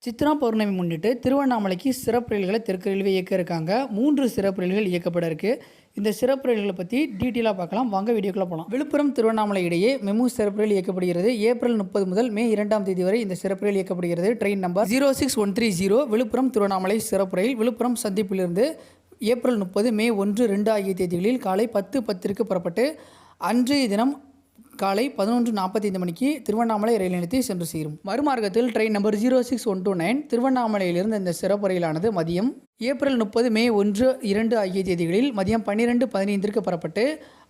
சித்ரா பௌர்ணமி முன்னிட்டு திருவண்ணாமலைக்கு சிறப்பு ரயில்களை தெற்கு ரயில்வே இயக்க இருக்காங்க. 3 சிறப்பு ரயில்கள் இயக்கப்பட இருக்கு. இந்த சிறப்பு ரயில்களை பற்றி டீட்டெயிலாக பார்க்கலாம். வாங்க வீடியோக்குள்ள போகலாம். விழுப்புரம் திருவண்ணாமலை இடையே மெமு சிறப்பு ரயில் இயக்கப்படுகிறது. ஏப்ரல் 30 முதல் மே 2ஆம் தேதி வரை இந்த சிறப்பு ரயில் இயக்கப்படுகிறது. ட்ரெயின் நம்பர் 06130 விழுப்புரம் திருவண்ணாமலை சிறப்பு ரயில் விழுப்புரம் சந்திப்பிலிருந்து ஏப்ரல் 30 மே 1, 2 ஆகிய தேதிகளில் காலை 10:10க்கு புறப்பட்டு அன்றைய தினம் காலை 11:45 மணிக்கு திருவண்ணாமலை ரயில் நிலையத்தை சென்று சேரும். மறுமார்க்கத்தில் ட்ரெயின் நம்பர் 06129 திருவண்ணாமலையிலிருந்து இந்த சிறப்பு ரயிலானது மதியம் ஏப்ரல் 30 மே 1, 2 ஆகிய தேதிகளில் மதியம் 12:15க்கு புறப்பட்டு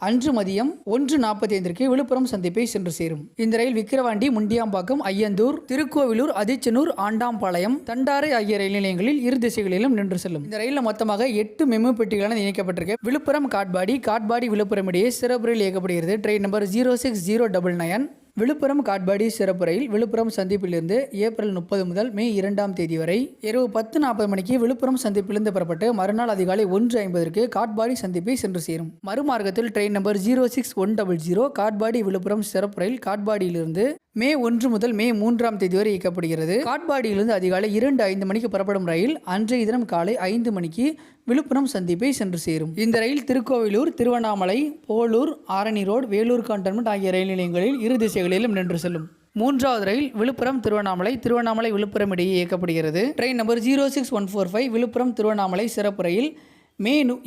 அன்று மதியம் 1:45க்கு விழுப்புரம் சந்திப்பை சென்று சேரும். இந்த ரயில் விக்கிரவாண்டி, முண்டியாம்பாக்கம், ஐயந்தூர், திருக்கோவிலூர், அதிச்சனூர், ஆண்டாம்பாளையம், தண்டாரை ஆகிய ரயில் நிலையங்களில் இரு திசைகளிலும் நின்று செல்லும். இந்த ரயிலில் மொத்தமாக 8 மெமு பெட்டிகளான இணைக்கப்பட்டிருக்கு. விழுப்புரம் காட்பாடி விழுப்புரம் இடையே சிறப்பு ரயில் இயக்கப்படுகிறது. ட்ரெயின் நம்பர் 06099 விழுப்புரம் காட்பாடி சிறப்பு ரயில் விழுப்புரம் சந்திப்பிலிருந்து ஏப்ரல் 30 முதல் மே 2ஆம் தேதி வரை இரவு 10:40 மணிக்கு விழுப்புரம் சந்திப்பிலிருந்து புறப்பட்டு மறுநாள் அதிகாலை 1:50க்கு காட்பாடி சந்திப்பை சென்று சேரும். மறுமார்க்கத்தில் ட்ரெயின் நம்பர் 06100 காட்பாடி விழுப்புரம் சிறப்பு ரயில் காட்பாடியிலிருந்து மே 1 முதல் மே 3ஆம் தேதி வரை இயக்கப்படுகிறது. காட்பாடியிலிருந்து அதிகாலை 2:05 மணிக்கு புறப்படும் ரயில் அன்றைய தினம் காலை 5 மணிக்கு விழுப்புரம் சந்திப்பை சென்று சேரும். இந்த ரயில் திருக்கோவிலூர், திருவண்ணாமலை, போலூர், ஆரணி ரோடு, வேலூர் கண்டோன்மெண்ட் ஆகிய ரயில் நிலையங்களில் இரு திசைகளிலும் நின்று செல்லும். 3வது ரயில் விழுப்புரம் திருவண்ணாமலை விழுப்புரம் இடையே இயக்கப்படுகிறது. ட்ரெயின் நம்பர் 06145 விழுப்புரம் திருவண்ணாமலை சிறப்பு ரயில்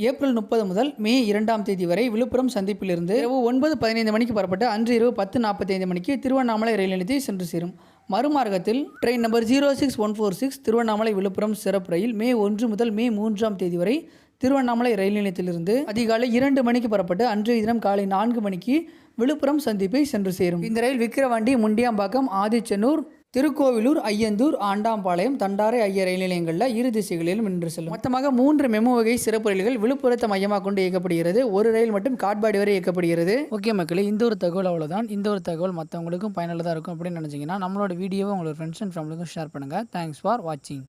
ஏப்ரல் 30 முதல் மே 2ஆம் தேதி வரை விழுப்புரம் சந்திப்பிலிருந்து இரவு 9:15 மணிக்கு புறப்பட்டு அன்று இரவு 10:45 மணிக்கு திருவண்ணாமலை ரயில் நிலையத்தை சென்று சேரும். மறுமார்க்கத்தில் ட்ரெயின் நம்பர் 06146 திருவண்ணாமலை விழுப்புரம் சிறப்பு ரயில் மே 1 முதல் மே 3ஆம் தேதி வரை திருவண்ணாமலை ரயில் நிலையத்திலிருந்து அதிகாலை 2 மணிக்கு புறப்பட்டு அன்றைய தினம் காலை 4 மணிக்கு விழுப்புரம் சந்திப்பை சென்று சேரும். இந்த ரயில் விக்கிரவாண்டி, முண்டியாம்பாக்கம், ஆதிச்சனூர், திருக்கோவிலூர், ஐயந்தூர், ஆண்டாம்பாளையம், தண்டாரை ஆகிய ரயில் நிலையங்களில் இரு திசைகளிலும் நின்று செல்லும். மொத்தமாக 3 மெமு வகை சிறப்பு ரயில்கள் விழுப்புரத்தை மையமாக கொண்டு இயக்கப்படுகிறது. ஒரு ரயில் மட்டும் காட்பாடி வரை இயக்கப்படுகிறது. ஓகே மக்களே, இந்த ஒரு தகவல் அவ்வளோதான். இந்த ஒரு தகவல் மற்றவங்களுக்கும் பயனுள்ளதாக இருக்கும் அப்படின்னு நினச்சிங்கன்னா நம்மளோட வீடியோவை உங்களோட ஃப்ரெண்ட்ஸ் அண்ட் ஃபேமிலிக்கும் ஷேர் பண்ணுங்கள். தேங்க்ஸ் ஃபார் வாட்சிங்.